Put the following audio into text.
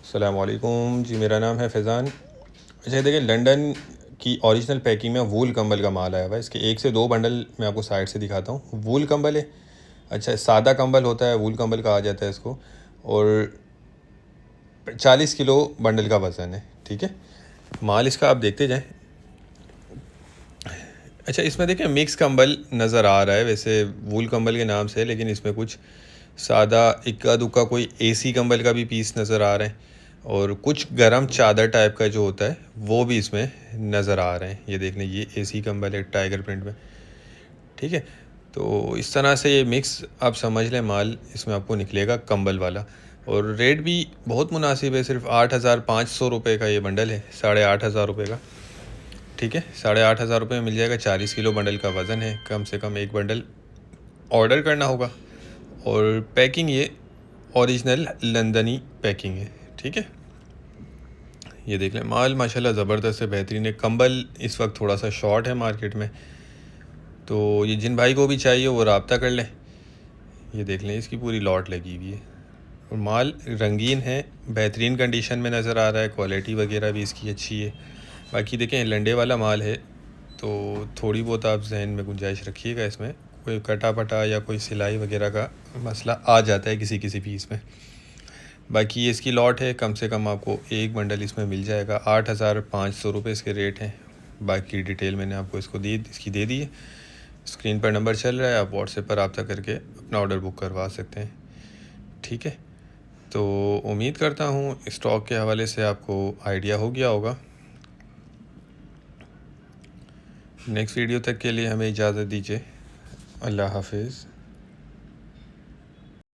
अस्सलामुअलैकुम जी, मेरा नाम है फैज़ान। अच्छा देखिए, लंदन की ओरिजिनल पैकिंग में वूल कंबल का माल आया हुआ है। इसके 1 से 2 बंडल मैं आपको साइड से दिखाता हूँ। वूल कंबल है। अच्छा, सादा कंबल होता है, वूल कंबल कहा जाता है इसको। और 40 किलो बंडल का वज़न है। ठीक है, माल इसका आप देखते जाएं। अच्छा, इसमें देखिए मिक्स कंबल नज़र आ रहा है, वैसे वूल कंबल के नाम से है, लेकिन इसमें कुछ सादा इक्का दुक्का कोई एसी कंबल का भी पीस नज़र आ रहे हैं, और कुछ गरम चादर टाइप का जो होता है वो भी इसमें नज़र आ रहे हैं। ये देख लें, ये एसी कंबल है टाइगर प्रिंट में। ठीक है, तो इस तरह से ये मिक्स आप समझ लें माल इसमें आपको निकलेगा कंबल वाला। और रेट भी बहुत मुनासिब है, सिर्फ 8,500 रुपये का ये बंडल है, 8,500 रुपये का। ठीक है, 8,500 रुपये में मिल जाएगा। 40 किलो बंडल का वज़न है, कम से कम एक बंडल ऑर्डर करना होगा। और पैकिंग ये ओरिजिनल लंदनी पैकिंग है। ठीक है, ये देख लें, माल माशाल्लाह ज़बरदस्त है, बेहतरीन है। कंबल इस वक्त थोड़ा सा शॉर्ट है मार्केट में, तो ये जिन भाई को भी चाहिए वो रब्ता कर लें। ये देख लें, इसकी पूरी लॉट लगी हुई है और माल रंगीन है, बेहतरीन कंडीशन में नज़र आ रहा है। क्वालिटी वगैरह भी इसकी अच्छी है। बाकी देखें, लंडे वाला माल है, तो थोड़ी बहुत आप जहन में गुंजाइश रखिएगा। इसमें कोई कटा पटा या कोई सिलाई वगैरह का मसला आ जाता है किसी किसी पीस में। बाकी ये इसकी लॉट है, कम से कम आपको एक बंडल इसमें मिल जाएगा। 8,500 रुपये इसके रेट हैं। बाकी डिटेल मैंने आपको इसकी दे दी है। स्क्रीन पर नंबर चल रहा है, आप व्हाट्सएप पर रब्ता करके अपना ऑर्डर बुक करवा सकते हैं। ठीक है, तो उम्मीद करता हूँ स्टॉक के हवाले से आपको आइडिया हो गया होगा। नेक्स्ट वीडियो तक के लिए हमें इजाज़त दीजिए। अल्लाह हाफिज़।